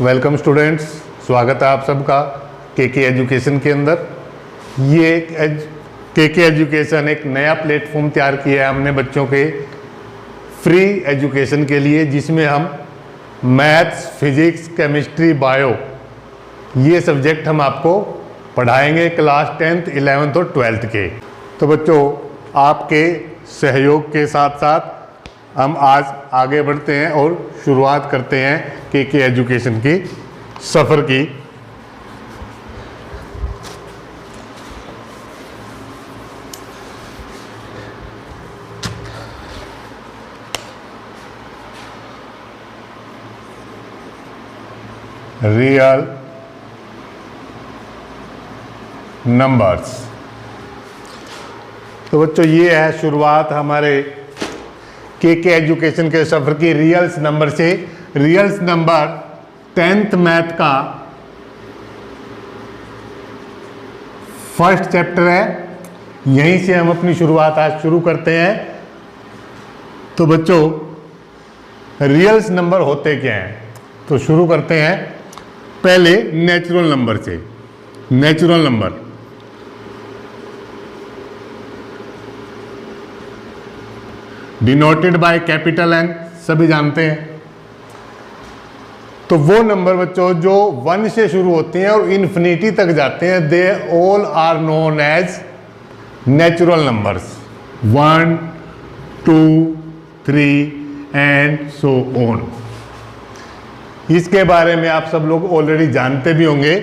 Welcome students, स्वागत है आप सबका के एजुकेशन के अंदर। ये के एजुकेशन एक नया प्लेटफॉर्म तैयार किया है हमने बच्चों के फ्री एजुकेशन के लिए, जिसमें हम मैथ्स, फिजिक्स, केमिस्ट्री, बायो ये सब्जेक्ट हम आपको पढ़ाएंगे क्लास 10th, 11th और 12th के। तो बच्चों, आपके सहयोग के साथ साथ हम आज आगे बढ़ते हैं और शुरुआत करते हैं के एजुकेशन की सफ़र की। Real numbers. तो बच्चों, ये है शुरुआत हमारे के एजुकेशन के सफ़र की रियल्स नंबर से। रियल्स नंबर 10th मैथ का फर्स्ट चैप्टर है। यहीं से हम अपनी शुरुआत आज शुरू करते हैं। तो बच्चों, रियल्स नंबर होते क्या हैं, तो शुरू करते हैं पहले नेचुरल नंबर से। Natural number denoted by capital N, सभी जानते हैं। तो वो नंबर बच्चों जो 1 से शुरू होते हैं और इन्फिनिटी तक जाते हैं, they all are known as natural numbers. 1, 2, 3 and so on. इसके बारे में आप सब लोग ऑलरेडी जानते भी होंगे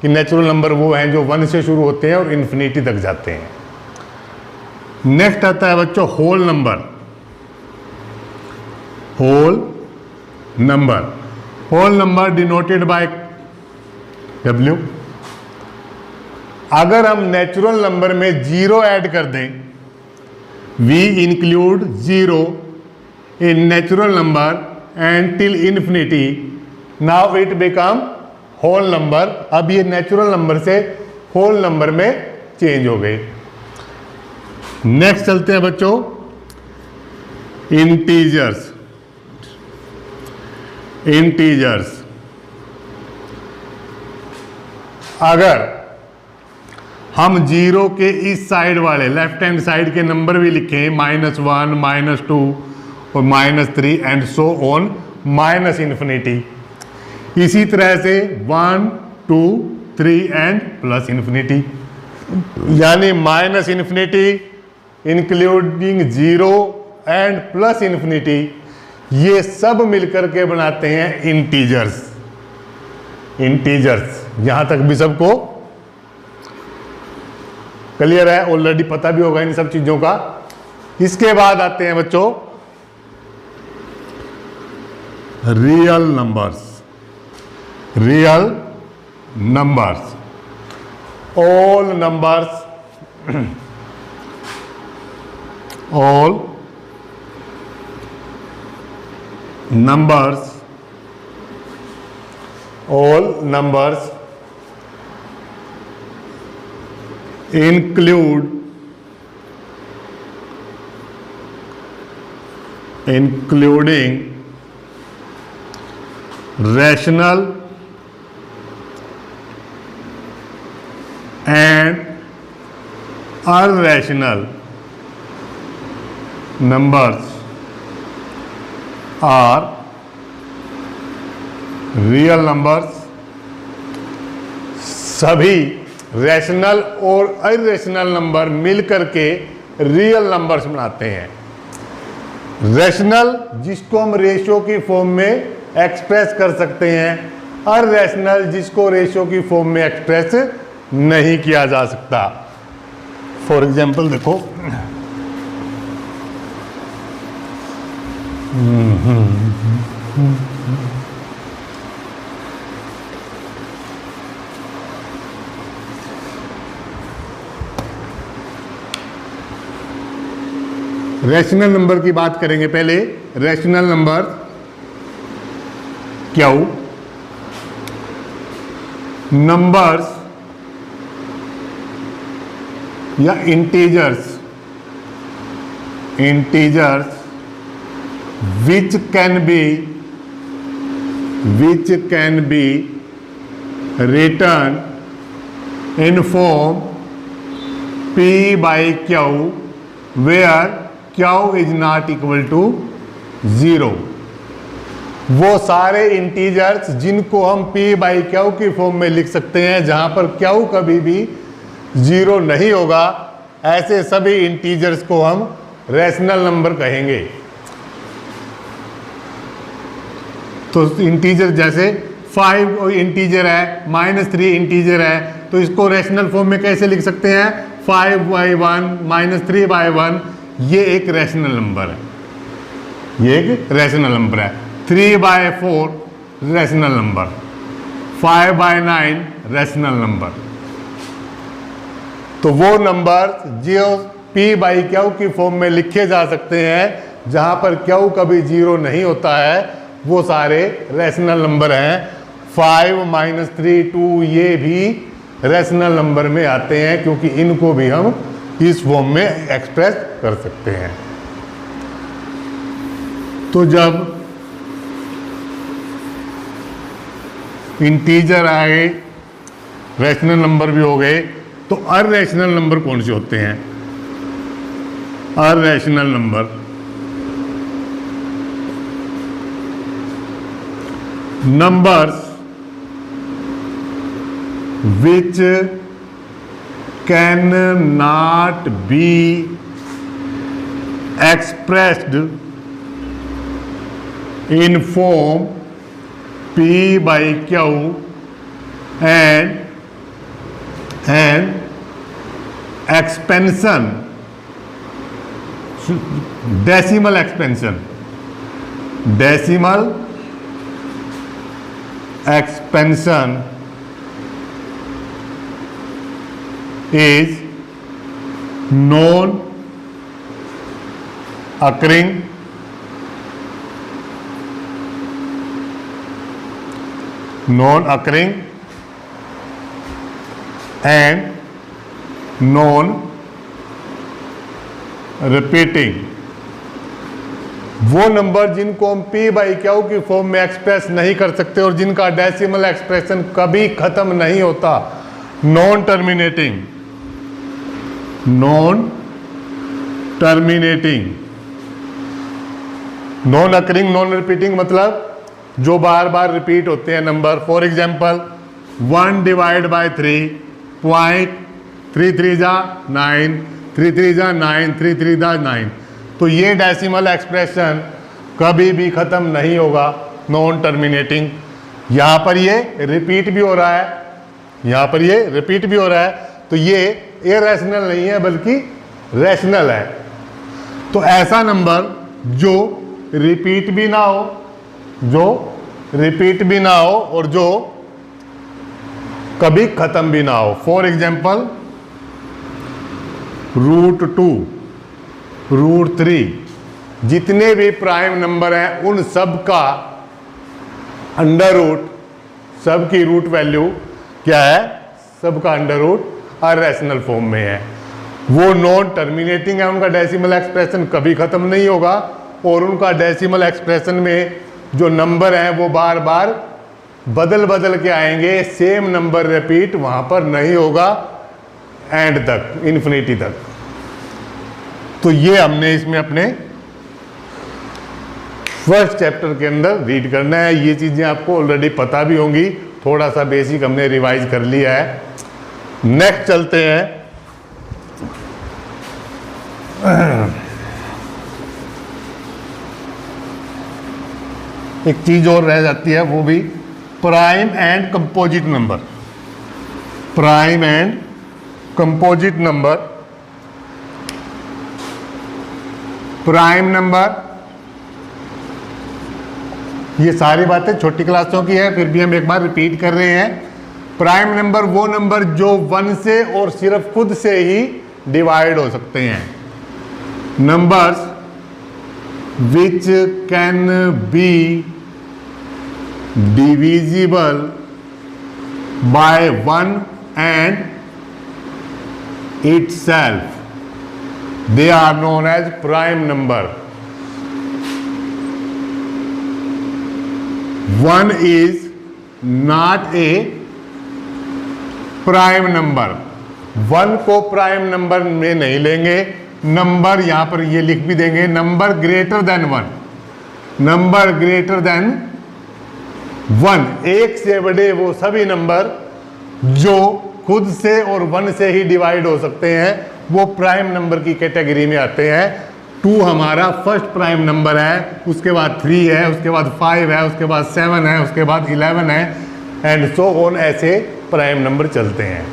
कि नेचुरल नंबर वो हैं जो 1 से शुरू होते हैं और इन्फिनिटी तक जाते हैं। नेक्स्ट आता है बच्चों whole number. Whole number denoted by W। अगर हम नेचुरल नंबर में 0 ऐड कर दें, we include 0 in natural number and till infinity, now it become whole number. अब ये नेचुरल नंबर से होल नंबर में चेंज हो गए। नेक्स्ट चलते हैं बच्चों इंटीजर्स। अगर हम 0 के इस साइड वाले लेफ्ट हैंड साइड के नंबर भी लिखें, -1, -2 और -3 and so on minus infinity. इसी तरह से 1, 2, 3 एंड प्लस इन्फिनिटी, यानी minus infinity including 0 and plus infinity, ये सब मिलकर के बनाते हैं इंटीजर्स। यहां तक भी सबको क्लियर है, ऑलरेडी पता भी होगा इन सब चीजों का। इसके बाद आते हैं बच्चों real numbers. All numbers including rational and irrational numbers are real numbers. सभी रैशनल और इरेशनल नंबर मिलकर के रियल नंबर्स बनाते हैं। रैशनल जिसको हम रेशियो की फॉर्म में एक्सप्रेस कर सकते हैं, इरेशनल जिसको रेशियो की फॉर्म में एक्सप्रेस नहीं किया जा सकता। फॉर एग्जाम्पल देखो, रैशनल नंबर की बात करेंगे पहले। रैशनल नंबर क्यू नंबर्स या integers which can be which can be written in form P by Q where Q is not equal to 0। वो सारे इंटीजर्स जिनको हम P बाई Q की फॉर्म में लिख सकते हैं जहां पर Q कभी भी 0 नहीं होगा, ऐसे सभी इंटीजर्स को हम रैशनल नंबर कहेंगे। तो इंटीजर जैसे 5 इंटीजर है, -3 इंटीजर है, तो इसको रैशनल फॉर्म में कैसे लिख सकते हैं? 5/1 -3/1, ये एक रैशनल नंबर है, ये एक रैशनल नंबर है। 3/4 रैशनल नंबर, 5/9 रैशनल नंबर। तो वो नंबर जो P बाई Q की फॉर्म में लिखे जा सकते हैं जहां पर Q कभी 0 नहीं होता है, वो सारे रैशनल नंबर हैं। 5 - 3 2 ये भी रैशनल नंबर में आते हैं क्योंकि इनको भी हम इस फॉर्म में एक्सप्रेस कर सकते हैं। तो जब इंटीजर आए, रैशनल नंबर भी हो गए, तो अनरैशनल नंबर कौन से होते हैं? अनरैशनल number numbers which cannot be expressed in form P by Q and expansion, decimal expansion, decimal expansion is non occurring and non repeating। वो नंबर जिनको हम P बाई Q की फॉर्म में एक्सप्रेस नहीं कर सकते और जिनका डेसिमल एक्सप्रेशन कभी खत्म नहीं होता। Non terminating, non terminating, non occurring, non repeating मतलब जो बार बार रिपीट होते हैं नंबर। फॉर एग्जाम्पल 1/3 पॉइंट 3 जा 9, 3 जा 9, 3 जा 9। तो ये डेसिमल एक्सप्रेशन कभी भी ख़त्म नहीं होगा, नॉन टर्मिनेटिंग। यहाँ पर ये रिपीट भी हो रहा है, यहाँ पर ये रिपीट भी हो रहा है, तो ये इरैशनल नहीं है बल्कि रैशनल है। तो ऐसा नंबर जो रिपीट भी ना हो, जो रिपीट भी ना हो और जो कभी ख़त्म भी ना हो। फॉर एग्जाम्पल √2, √3, जितने भी प्राइम नंबर हैं उन सब का अंडर रूट, सब की रूट वैल्यू क्या है? सब का अंडर रूट अनरैशनल फॉर्म में है। वो नॉन टर्मिनेटिंग है, उनका डेसिमल एक्सप्रेशन कभी ख़त्म नहीं होगा और उनका डेसिमल एक्सप्रेशन में जो नंबर हैं वो बार बार बदल बदल के आएंगे, सेम नंबर रिपीट वहाँ पर नहीं होगा एंड तक, इन्फिनिटी तक। तो ये हमने इसमें अपने फर्स्ट चैप्टर के अंदर रीड करना है। ये चीज़ें आपको ऑलरेडी पता भी होंगी, थोड़ा सा बेसिक हमने रिवाइज कर लिया है। नेक्स्ट चलते हैं। एक चीज़ और रह जाती है, वो भी prime and composite number. Prime and composite number. Prime number, ये सारी बातें छोटी क्लासों की है, फिर भी हम एक बार रिपीट कर रहे हैं। प्राइम नंबर वो नंबर जो 1 से और सिर्फ खुद से ही डिवाइड हो सकते हैं। Numbers which can be divisible by 1 and itself, they are known as prime number। 1 is not a prime number. 1 को प्राइम नंबर में नहीं लेंगे। नंबर यहां पर ये लिख भी देंगे, number greater than 1। Number greater than 1, एक से बड़े वो सभी नंबर जो खुद से और 1 से ही डिवाइड हो सकते हैं, वो प्राइम नंबर की कैटेगरी में आते हैं। 2 हमारा फर्स्ट प्राइम नंबर है, उसके बाद 3 है, उसके बाद 5 है, उसके बाद 7 है, उसके बाद 11 है, एंड सो ऑन, ऐसे प्राइम नंबर चलते हैं।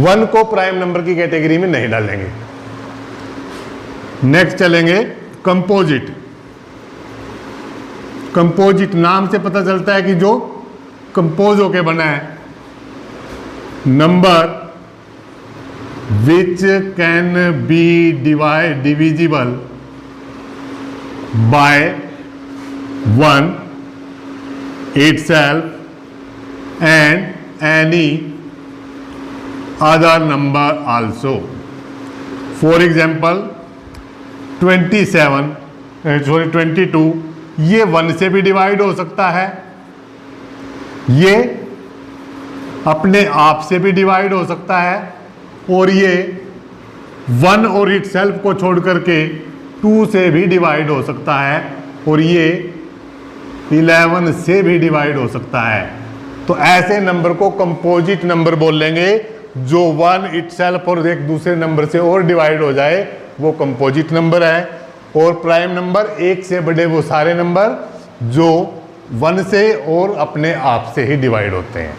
1 को प्राइम नंबर की कैटेगरी में नहीं डालेंगे। नेक्स्ट चलेंगे कंपोजिट। कंपोजिट नाम से पता चलता है कि जो कंपोज होके बना है। Number which can be divisible by 1 itself and any other number also. For example 22 ये 1 से भी डिवाइड हो सकता है, ये अपने आप से भी डिवाइड हो सकता है, और ये 1 और इटसेल्फ को छोड़ करके 2 से भी डिवाइड हो सकता है, और ये 11 से भी डिवाइड हो सकता है। तो ऐसे नंबर को कंपोजिट नंबर बोल लेंगे। जो 1 इटसेल्फ और एक दूसरे नंबर से और डिवाइड हो जाए वो कंपोजिट नंबर है। और प्राइम नंबर, एक से बड़े वो सारे नंबर जो 1 से और अपने आप से ही डिवाइड होते हैं।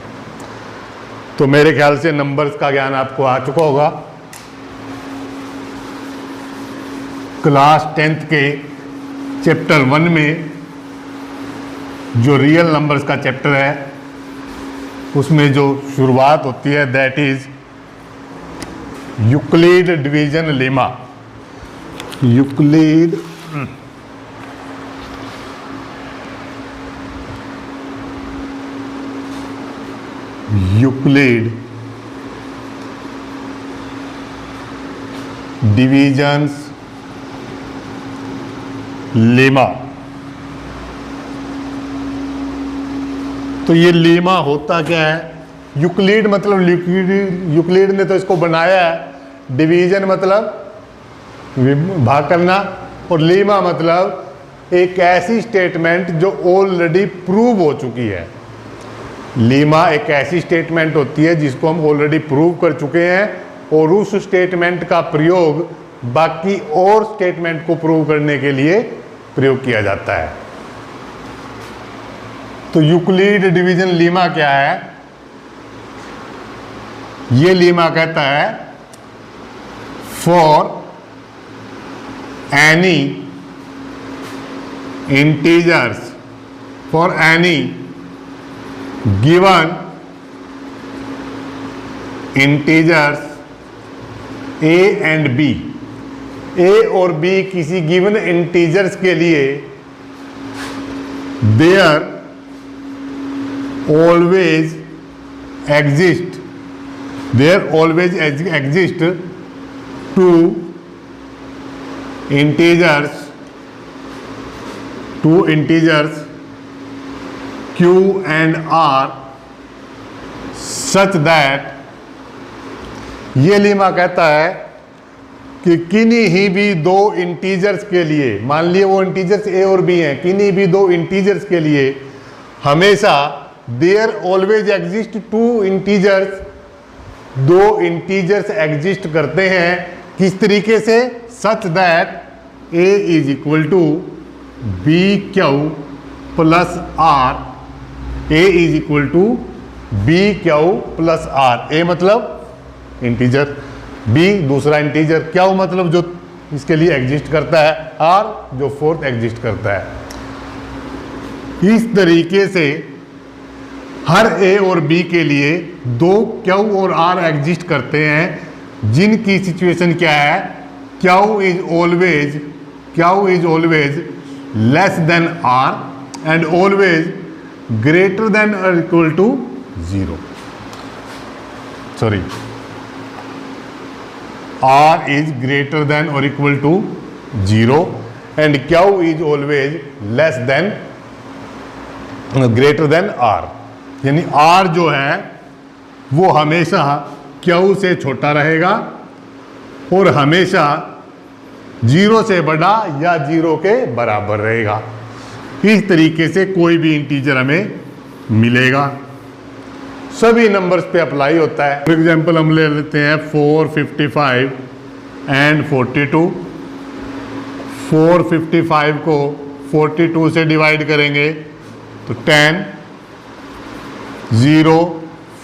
तो मेरे ख्याल से नंबर्स का ज्ञान आपको आ चुका होगा। क्लास 10th के चैप्टर 1 में जो रियल नंबर्स का चैप्टर है उसमें जो शुरुआत होती है that is Euclid division lemma. Euclid Euclid divisions lemma. तो ये लेमा होता क्या है? यूक्लिड मतलब यूक्लिड ने तो इसको बनाया है। डिवीजन मतलब भाग करना, और लेमा मतलब एक ऐसी स्टेटमेंट जो ऑलरेडी प्रूव हो चुकी है। लीमा एक ऐसी स्टेटमेंट होती है जिसको हम ऑलरेडी प्रूव कर चुके हैं, और उस स्टेटमेंट का प्रयोग बाकी और स्टेटमेंट को प्रूव करने के लिए प्रयोग किया जाता है। तो यूक्लिड डिवीजन लीमा क्या है? ये लीमा कहता है for any integers, for any given integers a and b, a और b किसी given integers के लिए there always exist two integers Q and R such that, ये लीमा कहता है कि किन्हीं ही भी दो इंटीजर्स के लिए, मान लिए वो इंटीजर्स ए और बी हैं, किन्हीं भी दो इंटीजर्स के लिए हमेशा there always exist two integers, दो इंटीजर्स एग्जिस्ट करते हैं। किस तरीके से? Such that a is equal to b q plus r, a is equal to b q plus r. A मतलब इंटीजर, बी दूसरा इंटीजर, क्यू मतलब जो इसके लिए एग्जिस्ट करता है, आर जो फोर्थ एग्जिस्ट करता है। इस तरीके से हर ए और बी के लिए दो क्यू और आर एग्जिस्ट करते हैं, जिनकी सिचुएशन क्या है? Q is always less than R and always greater than or equal to 0. Sorry, R is greater than or equal to 0 and Q is always less than greater than R, यानी R जो है वो हमेशा Q से छोटा रहेगा और हमेशा 0 से बड़ा या 0 के बराबर रहेगा। इस तरीके से कोई भी इंटीजर हमें मिलेगा, सभी नंबर्स पे अप्लाई होता है। फॉर एग्जांपल हम ले लेते हैं 455 एंड 42। 455 को 42 से डिवाइड करेंगे तो 10, 0,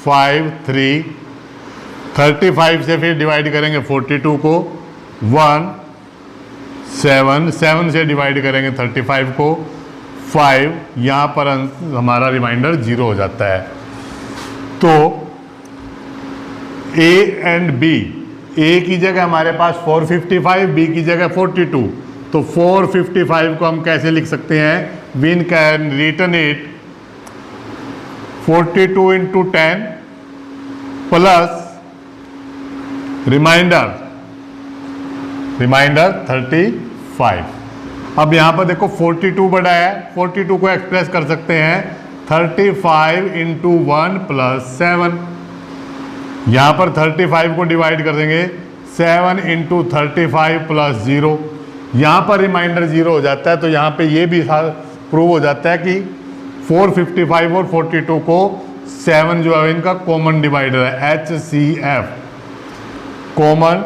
5, 3। 35 से फिर डिवाइड करेंगे 42 को 1, 7, 7 से डिवाइड करेंगे 35 को 5। यहाँ पर हमारा रिमाइंडर 0 हो जाता है। तो A एंड B, A की जगह हमारे पास 455, B की जगह 42। तो 455 को हम कैसे लिख सकते हैं? We can written it 42 into 10 plus reminder 35। अब यहां पर देखो 42 बड़ा है, 42 को एक्सप्रेस कर सकते हैं 35 इंटू 1 प्लस 7। यहां पर 35 को डिवाइड कर देंगे 7 इंटू 35 प्लस 0। यहां पर रिमाइंडर 0 हो जाता है। तो यहां पे ये भी प्रूव हो जाता है कि 455 और 42 को 7 जो है इनका कॉमन डिवाइडर है, HCF कॉमन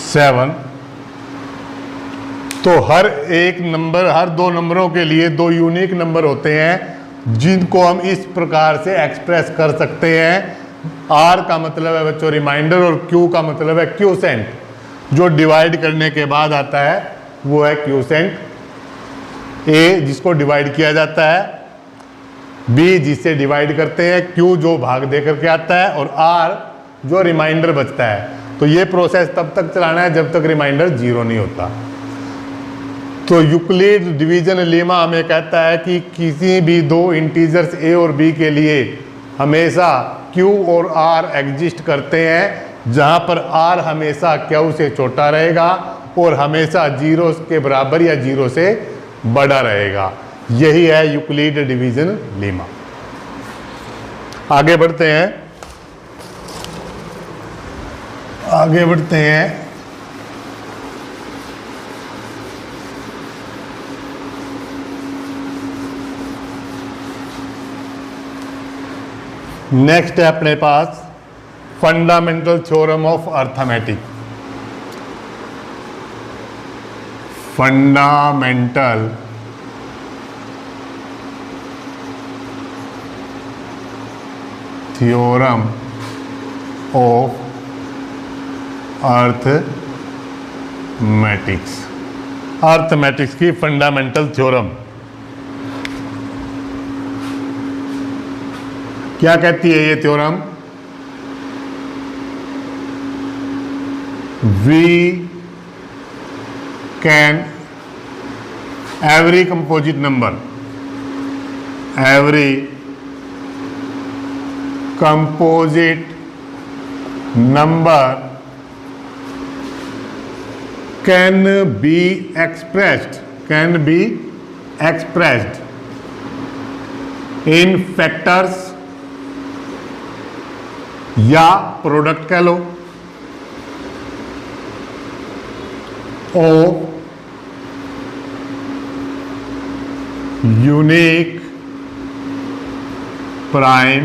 7। तो हर एक नंबर, हर दो नंबरों के लिए दो यूनिक नंबर होते हैं जिनको हम इस प्रकार से एक्सप्रेस कर सकते हैं। R का मतलब है बच्चों रिमाइंडर और Q का मतलब है क्यूसेंट। जो डिवाइड करने के बाद आता है वो है क्यूसेंट। A जिसको डिवाइड किया जाता है, B जिससे डिवाइड करते हैं, Q जो भाग दे करके आता है और R जो रिमाइंडर बचता है। तो ये प्रोसेस तब तक चलाना है जब तक रिमाइंडर 0 नहीं होता। तो यूक्लिड डिवीजन लेमा हमें कहता है कि किसी भी दो इंटीजर्स A और B के लिए हमेशा Q और R एग्जिस्ट करते हैं, जहां पर R हमेशा Q से छोटा रहेगा और हमेशा 0 के बराबर या 0 से बड़ा रहेगा। यही है यूक्लिड डिवीजन लेमा। आगे बढ़ते हैं, आगे बढ़ते हैं। नेक्स्ट है अपने पास fundamental theorem of arithmetic. Fundamental theorem of arithmetics. Arithmetics की फंडामेंटल थ्योरम क्या कहती है? ये theorem we can every composite number, every composite number can be expressed in factors या प्रोडक्ट कह लो of unique prime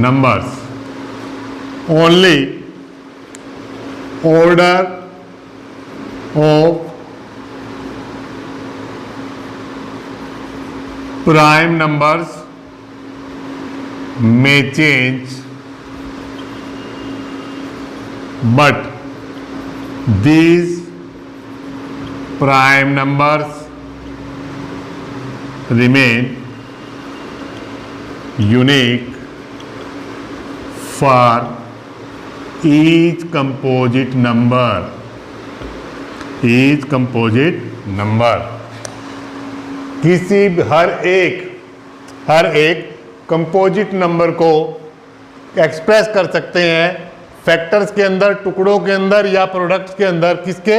numbers. Only order of prime numbers may change, but these prime numbers remain unique for each composite number. Each composite number किसी हर एक composite number को express कर सकते हैं factors के अंदर, टुकड़ों के अंदर या प्रोडक्ट्स के अंदर। किसके?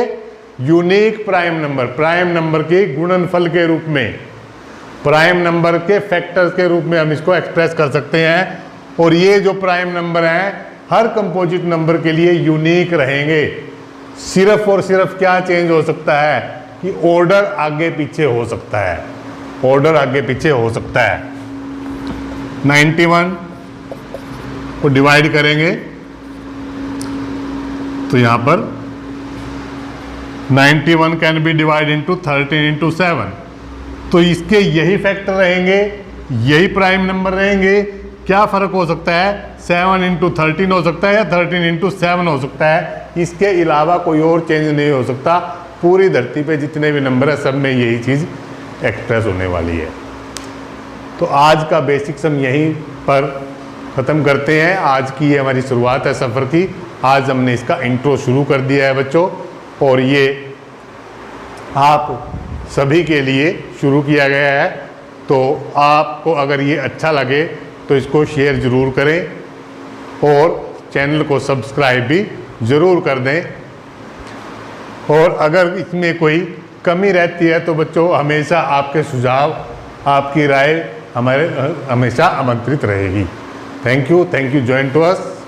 यूनिक प्राइम नंबर के गुणनफल के रूप में, प्राइम नंबर के फैक्टर्स के रूप में हम इसको एक्सप्रेस कर सकते हैं। और ये जो प्राइम नंबर हैं हर कंपोजिट नंबर के लिए यूनिक रहेंगे। सिर्फ और सिर्फ क्या चेंज हो सकता है कि ऑर्डर आगे पीछे हो सकता है, ऑर्डर आगे पीछे हो सकता है। 91 को डिवाइड करेंगे तो यहां पर 91 can be divide into 13 into 7, तो इसके यही फैक्टर रहेंगे, यही प्राइम नंबर रहेंगे। क्या फर्क हो सकता है, 7 इंटू 13 हो सकता है या 13 इंटू 7 हो सकता है, इसके अलावा कोई और चेंज नहीं हो सकता। पूरी धरती पे जितने भी नंबर है सब में यही चीज़ एक्सप्रेस होने वाली है। तो आज का बेसिक सम यहीं पर ख़त्म करते हैं। आज की ये हमारी शुरुआत है सफ़र की। आज हमने इसका इंट्रो शुरू कर दिया है बच्चों, और ये आप सभी के लिए शुरू किया गया है। तो आपको अगर ये अच्छा लगे तो इसको शेयर ज़रूर करें और चैनल को सब्सक्राइब भी ज़रूर कर दें। और अगर इसमें कोई कमी रहती है तो बच्चों हमेशा आपके सुझाव, आपकी राय हमारे हमेशा आमंत्रित रहेगी। Thank you join to us.